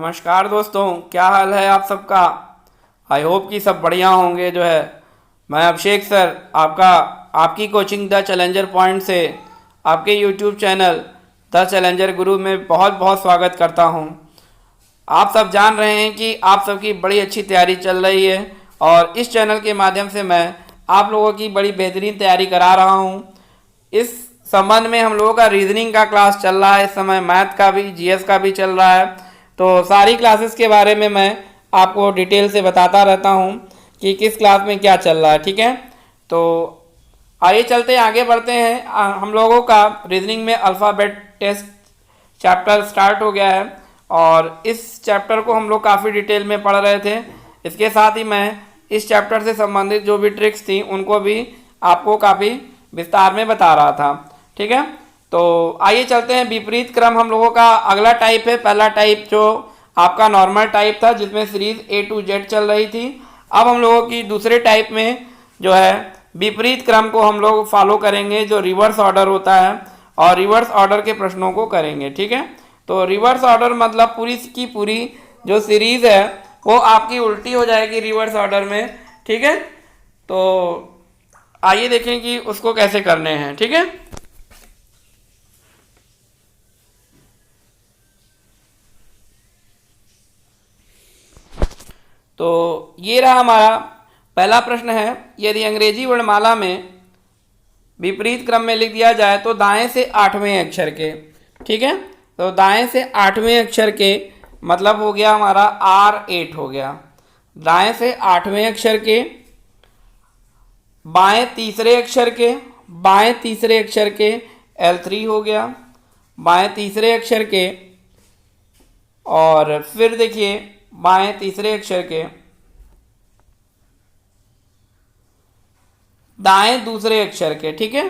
नमस्कार दोस्तों, क्या हाल है आप सबका। आई होप कि सब बढ़िया होंगे। मैं अभिषेक सर आपका आपकी कोचिंग द चैलेंजर पॉइंट से आपके यूट्यूब चैनल द चैलेंजर गुरु में बहुत बहुत स्वागत करता हूं। आप सब जान रहे हैं कि आप सबकी बड़ी अच्छी तैयारी चल रही है और इस चैनल के माध्यम से मैं आप लोगों की बड़ी बेहतरीन तैयारी करा रहा हूं। इस संबंध में हम लोगों का रीजनिंग का क्लास चल रहा है, इस समय मैथ का भी, जीएस का भी चल रहा है। तो सारी क्लासेस के बारे में मैं आपको डिटेल से बताता रहता हूं कि किस क्लास में क्या चल रहा है। ठीक है, तो आइए चलते हैं, आगे बढ़ते हैं। हम लोगों का रीजनिंग में अल्फ़ाबेट टेस्ट चैप्टर स्टार्ट हो गया है और इस चैप्टर को हम लोग काफ़ी डिटेल में पढ़ रहे थे। इसके साथ ही मैं इस चैप्टर से संबंधित जो भी ट्रिक्स थी उनको भी आपको काफ़ी विस्तार में बता रहा था। ठीक है, तो आइए चलते हैं। विपरीत क्रम हम लोगों का अगला टाइप है। पहला टाइप जो आपका नॉर्मल टाइप था जिसमें सीरीज A to Z चल रही थी। अब हम लोगों की दूसरे टाइप में जो है विपरीत क्रम को हम लोग फॉलो करेंगे, जो रिवर्स ऑर्डर होता है, और रिवर्स ऑर्डर के प्रश्नों को करेंगे। ठीक है, तो रिवर्स ऑर्डर मतलब पूरी की पूरी जो सीरीज है वो आपकी उल्टी हो जाएगी रिवर्स ऑर्डर में। ठीक है, तो आइए देखें कि उसको कैसे करने हैं। ठीक है, तो ये रहा हमारा पहला प्रश्न है। यदि अंग्रेजी वर्णमाला में विपरीत क्रम में लिख दिया जाए तो दाएं से आठवें अक्षर के, ठीक है, तो दाएं से आठवें अक्षर के मतलब हो गया हमारा R8 हो गया। दाएं से आठवें अक्षर के, बाएं तीसरे अक्षर के, बाएं तीसरे अक्षर के L3 हो गया, बाएं तीसरे अक्षर के, और फिर देखिए बाएं तीसरे अक्षर के दाएं दूसरे अक्षर के, ठीक है,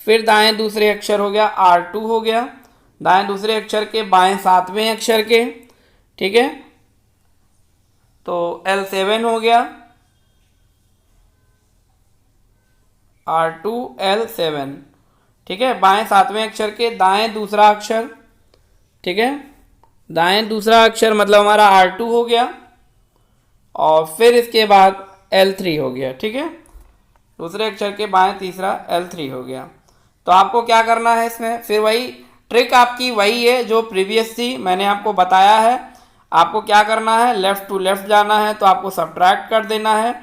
फिर दाएं दूसरे अक्षर हो गया R2 हो गया, दाएं दूसरे अक्षर के बाएं सातवें अक्षर के, ठीक है, तो L7 हो गया, R2 L7, ठीक है, बाएं सातवें अक्षर के दाएं दूसरा अक्षर, ठीक है, दाएं दूसरा अक्षर मतलब हमारा R2 हो गया, और फिर इसके बाद L3 हो गया। ठीक है, दूसरे अक्षर के बाएं तीसरा L3 हो गया। तो आपको क्या करना है इसमें, फिर वही ट्रिक आपकी वही है जो प्रीवियस थी, मैंने आपको बताया है। आपको क्या करना है, लेफ्ट टू लेफ्ट जाना है तो आपको सब्ट्रैक्ट कर देना है,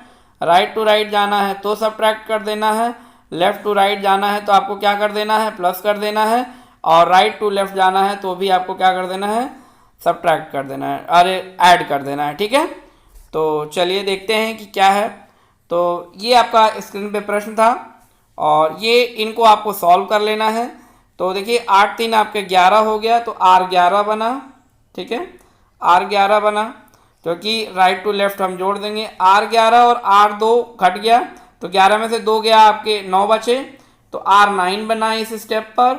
राइट टू राइट जाना है तो सब्ट्रैक्ट कर देना है, लेफ्ट टू राइट जाना है तो आपको क्या कर देना है, प्लस कर देना है, और राइट टू लेफ्ट जाना है तो भी आपको क्या कर देना है, सब्ट्रैक्ट कर देना है, अरे ऐड कर देना है। ठीक है, तो चलिए देखते हैं कि क्या है। तो ये आपका स्क्रीन पे प्रश्न था और ये इनको आपको सॉल्व कर लेना है। तो देखिए 8 3 आपके 11 हो गया, तो R11 बना। ठीक है, R11 बना, क्योंकि राइट टू लेफ्ट हम जोड़ देंगे। R11 और R2 घट गया, तो 11 में से 2 गया, आपके 9 बचे, तो R9 बना इस स्टेप पर।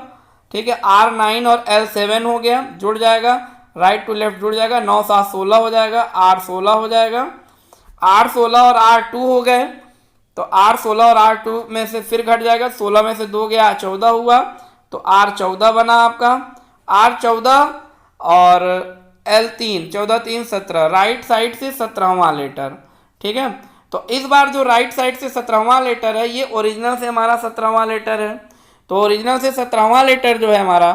ठीक है, R9 और L7 हो गया, जुड़ जाएगा, राइट टू लेफ्ट जुड़ जाएगा, 9 7 16 हो जाएगा, R16 हो जाएगा। R16 और R2 हो गए, तो R16 और R2 में से फिर घट जाएगा, 16 में से 2 गया, 14 हुआ, तो R14 बना आपका। R14 और L3, 14 3 17, राइट साइड से 17वां लेटर। ठीक है, तो इस बार जो राइट साइड से 17वां लेटर है ये ओरिजिनल से हमारा 17वां लेटर है। तो ओरिजिनल से 17वां लेटर जो है हमारा,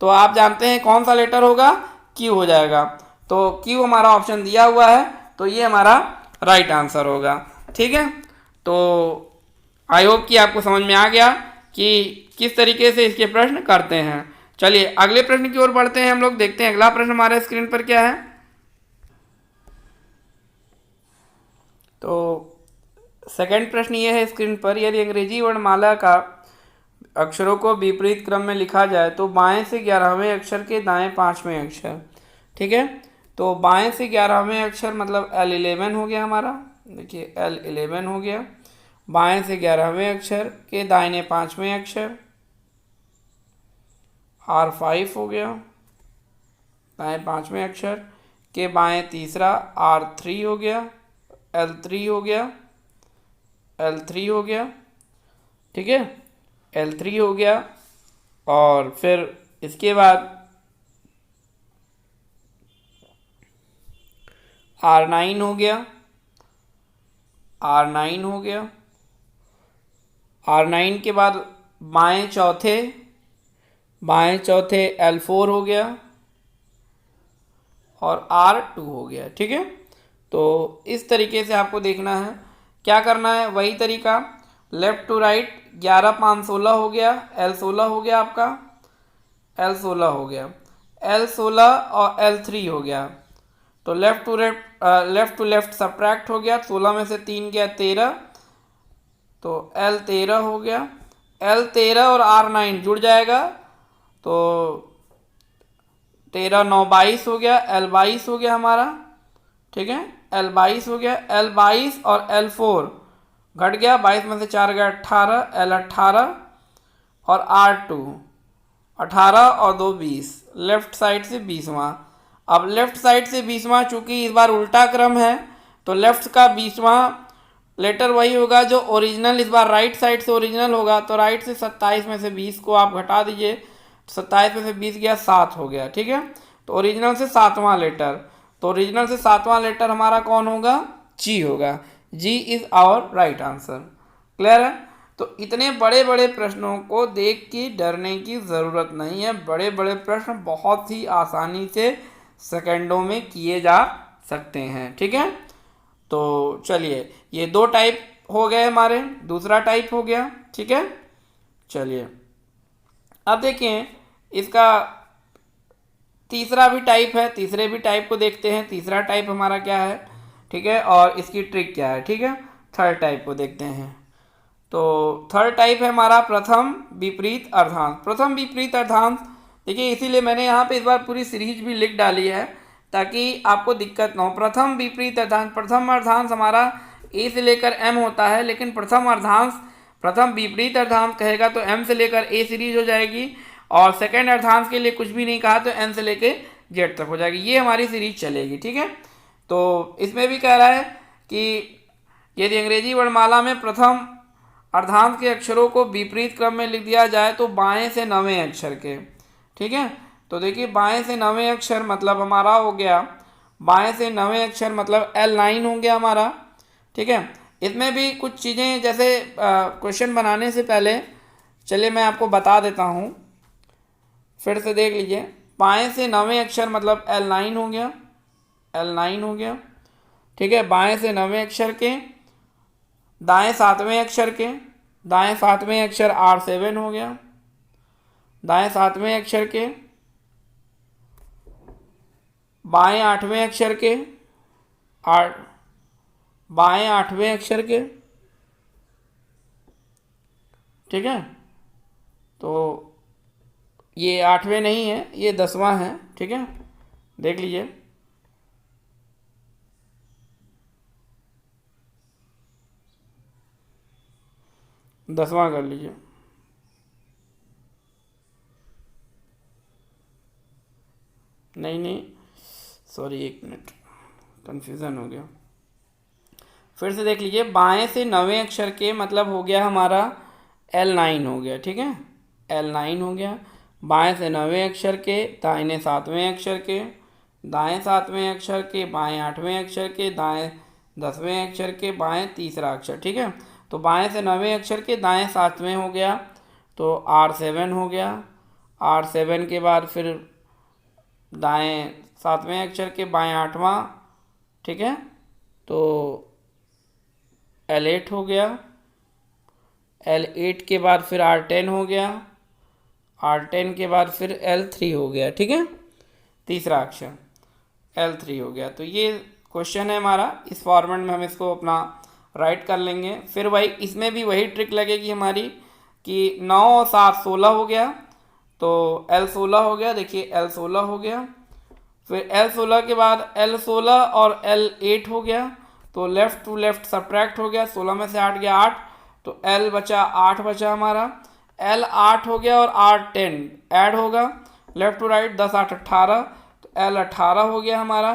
तो आप जानते हैं कौन सा लेटर होगा, Q हो जाएगा। तो Q हमारा ऑप्शन दिया हुआ है, तो ये हमारा राइट आंसर होगा। ठीक है, तो आई होप कि आपको समझ में आ गया कि किस तरीके से इसके प्रश्न करते हैं। चलिए अगले प्रश्न की ओर बढ़ते हैं हम लोग, देखते हैं अगला प्रश्न हमारे स्क्रीन पर क्या है। तो सेकंड प्रश्न ये है स्क्रीन पर, यदि अंग्रेजी वर्णमाला का अक्षरों को विपरीत क्रम में लिखा जाए तो बाएं से 11वें अक्षर के दाएं 5वें अक्षर। ठीक है, तो बाएं से 11वें अक्षर मतलब L11 हो गया हमारा, देखिए L11 हो गया, बाएं से 11वें अक्षर के दाहिने 5वें अक्षर R5 हो गया, दाएं 5वें अक्षर के बाएं तीसरा R3 हो गया, L3 हो गया, L3 हो गया। ठीक है, L3 हो गया, और फिर इसके बाद R9 हो गया, R9 हो गया। R9 के बाद बाएं चौथे L4 हो गया और R2 हो गया। ठीक है, तो इस तरीके से आपको देखना है। क्या करना है, वही तरीका, लेफ्ट टू राइट 11 5 16 हो गया, L16 हो गया आपका, L16 हो गया, L16 और L3 हो गया। तो लेफ्ट टू लेफ्ट सब्ट्रैक्ट हो गया, 16 में से 3 गया 13, तो L13 हो गया। L13 और R9 जुड़ जाएगा, तो 13 9 22 हो गया, L22 हो गया हमारा। ठीक है, L22 हो गया, L22 और L4 घट गया, 22 में से 4 गया 18, L18 और R2 18 और 2 20, लेफ्ट साइड से 20वां। अब लेफ्ट साइड से 20वां, चूंकि इस बार उल्टा क्रम है, तो लेफ्ट का 20वां लेटर वही होगा जो ओरिजिनल, इस बार राइट साइड से ओरिजिनल होगा, तो राइट से 27 में से 20 को आप घटा दीजिए, 27 में से 20 गया 7 हो गया। ठीक है, तो ओरिजिनल से 7वां लेटर, तो ओरिजिनल से 7वां लेटर हमारा कौन होगा, जी होगा। G is our right answer. Clear है? तो इतने बड़े बड़े प्रश्नों को देख के डरने की ज़रूरत नहीं है। बड़े बड़े प्रश्न बहुत ही आसानी से सेकंडों में किए जा सकते हैं। ठीक है, तो चलिए, ये 2 टाइप हो गए हमारे, दूसरा टाइप हो गया। ठीक है, चलिए अब देखिए इसका तीसरा भी टाइप है, तीसरे भी टाइप को देखते हैं। तीसरा टाइप हमारा क्या है, ठीक है, और इसकी ट्रिक क्या है। ठीक है, थर्ड टाइप को देखते हैं। तो थर्ड टाइप है हमारा प्रथम विपरीत अर्धांश। प्रथम विपरीत अर्धांश, देखिए इसीलिए मैंने यहाँ पे इस बार पूरी सीरीज भी लिख डाली है ताकि आपको दिक्कत ना हो। प्रथम विपरीत अर्धांश, प्रथम अर्धांश हमारा ए से लेकर एम होता है, लेकिन प्रथम अर्धांश, प्रथम विपरीत अर्धांश कहेगा तो एम से लेकर ए सीरीज हो जाएगी, और सेकेंड अर्धांश के लिए कुछ भी नहीं कहा तो एन से लेकर जेड तक हो जाएगी। ये हमारी सीरीज चलेगी। ठीक है, तो इसमें भी कह रहा है कि यदि अंग्रेजी वर्णमाला में प्रथम अर्धांश के अक्षरों को विपरीत क्रम में लिख दिया जाए तो बाएं से नवें अक्षर के। ठीक है, तो देखिए बाएं से नवें अक्षर मतलब हमारा हो गया, बाएं से नवें अक्षर मतलब L9 हो गया हमारा। ठीक है, इसमें भी कुछ चीज़ें, जैसे क्वेश्चन बनाने से पहले चलिए मैं आपको बता देता हूँ, फिर से देख लीजिए। बाएं से नवें अक्षर मतलब L9 हो गया, L9 हो गया। ठीक है, बाएं से नवें अक्षर के, दाएं सातवें अक्षर के, दाएं सातवें अक्षर R7 हो गया, दाएं सातवें अक्षर के, बाएं आठवें अक्षर के, बाएं आठवें अक्षर के। ठीक है, तो ये 8वें नहीं है, ये 10वां है। ठीक है, देख लीजिए, दसवां कर लीजिए। नहीं, सॉरी, एक मिनट, कंफ्यूजन हो गया। फिर से देख लीजिए, बाएं से नवें अक्षर के मतलब हो गया हमारा L9 हो गया। ठीक है, L9 हो गया। बाएं से नवें अक्षर के, दाहिने सातवें अक्षर के, दाएं सातवें अक्षर के, बाएं आठवें अक्षर के, दाएं 10वें अक्षर के, बाएं तीसरा अक्षर। ठीक है, तो बाएं से नवें अक्षर के, दाएं सातवें हो गया, तो R7 हो गया। R7 के बाद फिर दाएं सातवें अक्षर के, बाएं आठवां। ठीक है, तो L8 हो गया। L8 के बाद फिर R10 हो गया, R10 के बाद फिर L3 हो गया। ठीक है, तीसरा अक्षर L3 हो गया। तो ये क्वेश्चन है हमारा, इस फॉर्मेट में हम इसको अपना राइट कर लेंगे। फिर वही, इसमें भी वही ट्रिक लगेगी हमारी कि 9 और 7 16 हो गया, तो L16 हो गया। देखिए L16 हो गया, फिर L16 के बाद L16 और L8 हो गया, तो लेफ़्ट टू लेफ़्ट सब्ट्रैक्ट हो गया, 16 में से 8 गया 8, तो L बचा 8 बचा हमारा, L8 हो गया और R10 ऐड होगा, लेफ़्ट टू राइट 10 8 18, तो L18 हो गया हमारा।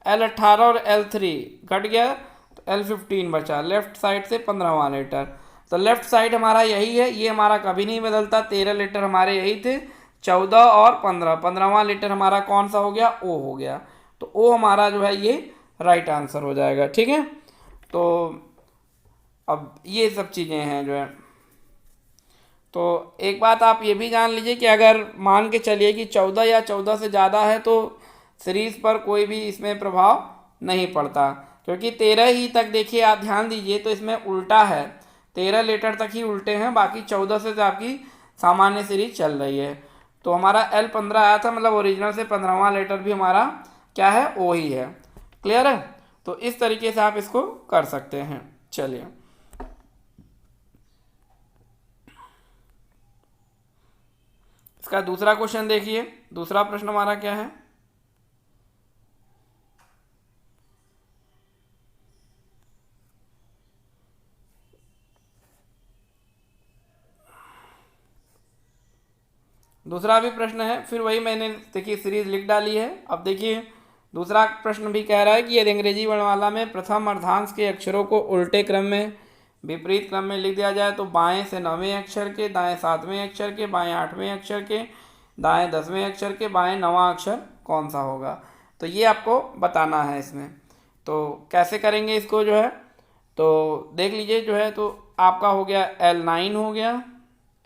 L18 और L3 घट गया, तो L15 बचा, लेफ्ट साइड से 15वां लेटर। तो लेफ्ट साइड हमारा यही है, ये हमारा कभी नहीं बदलता। 13 लेटर हमारे यही थे, 14 और 15, 15वां लेटर हमारा कौन सा हो गया, O हो गया। तो O हमारा जो है ये राइट आंसर हो जाएगा। ठीक है, तो अब ये सब चीज़ें हैं जो है। तो एक बात आप ये भी जान लीजिए कि अगर मान के चलिए कि 14 या 14 से ज़्यादा है तो सीरीज़ पर कोई भी इसमें प्रभाव नहीं पड़ता, क्योंकि 13 ही तक देखिए, आप ध्यान दीजिए तो इसमें उल्टा है, 13 लेटर तक ही उल्टे हैं, बाकी 14 से तो आपकी सामान्य सीरीज चल रही है। तो हमारा L15 आया था, मतलब ओरिजिनल से 15वां लेटर भी हमारा क्या है, ओ ही है। क्लियर है? तो इस तरीके से आप इसको कर सकते हैं। चलिए, इसका दूसरा क्वेश्चन देखिए। दूसरा प्रश्न हमारा क्या है, दूसरा भी प्रश्न है, फिर वही मैंने देखिए सीरीज लिख डाली है। अब देखिए दूसरा प्रश्न भी कह रहा है कि यदि अंग्रेजी वर्णमाला में प्रथम अर्धांश के अक्षरों को उल्टे क्रम में विपरीत क्रम में लिख दिया जाए तो बाएं से 9वें अक्षर के, दाएं 7वें अक्षर के, बाएं 8वें अक्षर के, दाएं 10वें अक्षर के, बाएं 9वां अक्षर कौन सा होगा। तो ये आपको बताना है इसमें। तो कैसे करेंगे इसको जो है, तो देख लीजिए जो है, तो आपका हो गया L9 हो गया,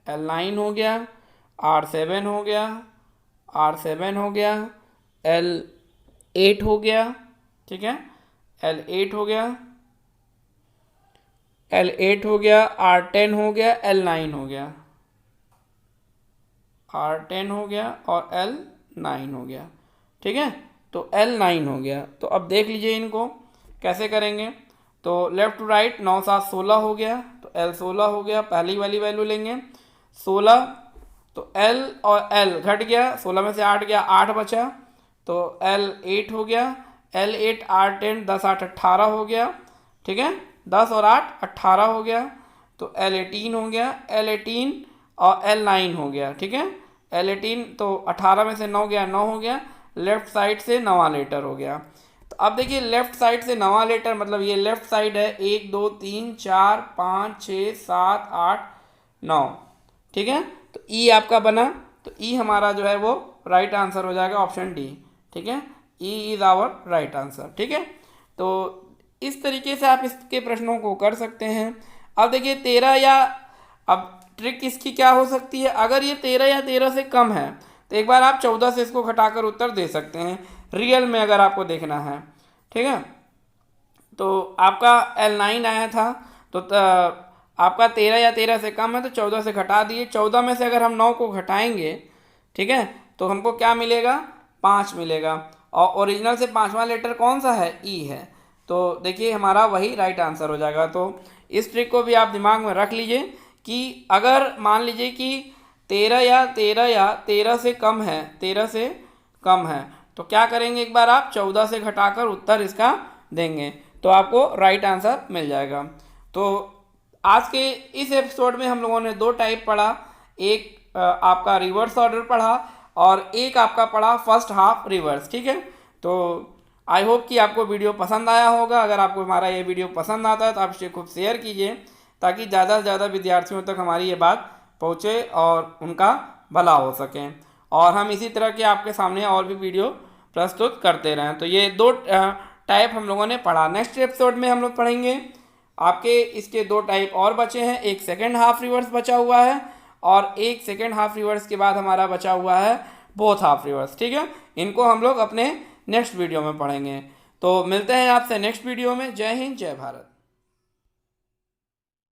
L9 हो गया, R7 हो गया, R7 हो गया, L8 हो गया। ठीक है, L8 हो गया, L8 हो गया, R10 हो गया, L9 हो गया, R10 हो गया और L9 हो गया। ठीक है, तो L9 हो गया। तो अब देख लीजिए इनको कैसे करेंगे। तो लेफ्ट टू राइट 9 7 16 हो गया, तो L16 हो गया, पहली वाली वैल्यू लेंगे 16, तो L और L घट गया, 16 में से 8 गया, 8 बचा, तो L8 हो गया, L8 R10 10 8 18 हो गया। ठीक है, 10 और 8 18 हो गया, तो L18 हो गया, L18 और L9 हो गया। ठीक है, L18 तो 18 में से 9 गया, 9 हो गया, लेफ्ट साइड से 9वां लेटर हो गया। तो अब देखिए लेफ्ट साइड से 9वां लेटर मतलब ये लेफ्ट साइड है, 1 2 3 4 5 6 7 8 9। ठीक है, तो ई आपका बना, तो ई हमारा जो है वो राइट आंसर हो जाएगा, ऑप्शन डी। ठीक है, E is our right answer. ठीक है, तो इस तरीके से आप इसके प्रश्नों को कर सकते हैं। अब देखिए 13 या, अब ट्रिक इसकी क्या हो सकती है, अगर ये 13 या 13 से कम है तो एक बार आप 14 से इसको घटाकर उत्तर दे सकते हैं, रियल में अगर आपको देखना है। ठीक है, तो आपका L9 आया था, तो आपका 13 या 13 से कम है तो 14 से घटा दिए, 14 में से अगर हम 9 को घटाएंगे, ठीक है, तो हमको क्या मिलेगा, 5 मिलेगा, और ओरिजिनल से 5वां लेटर कौन सा है, ई है। तो देखिए हमारा वही राइट आंसर हो जाएगा। तो इस ट्रिक को भी आप दिमाग में रख लीजिए कि अगर मान लीजिए कि 13 या 13 से कम है, 13 से कम है, तो क्या करेंगे, एक बार आप 14 से घटाकर उत्तर इसका देंगे तो आपको राइट आंसर मिल जाएगा। तो आज के इस एपिसोड में हम लोगों ने 2 टाइप पढ़ा, एक आपका रिवर्स ऑर्डर पढ़ा और एक आपका पढ़ा फर्स्ट हाफ रिवर्स। ठीक है, तो आई होप कि आपको वीडियो पसंद आया होगा। अगर आपको हमारा ये वीडियो पसंद आता है तो आप इसे खूब शेयर कीजिए, ताकि ज़्यादा से ज़्यादा विद्यार्थियों तक हमारी ये बात पहुँचे और उनका भला हो सके, और हम इसी तरह के आपके सामने और भी वीडियो प्रस्तुत करते रहें। तो ये 2 टाइप हम लोगों ने पढ़ा। नेक्स्ट एपिसोड में हम लोग पढ़ेंगे आपके इसके 2 टाइप और बचे हैं, एक सेकेंड हाफ रिवर्स बचा हुआ है और एक सेकेंड हाफ रिवर्स के बाद हमारा बचा हुआ है बोथ हाफ रिवर्स। ठीक है, इनको हम लोग अपने नेक्स्ट वीडियो में पढ़ेंगे। तो मिलते हैं आपसे नेक्स्ट वीडियो में। जय हिंद, जय भारत।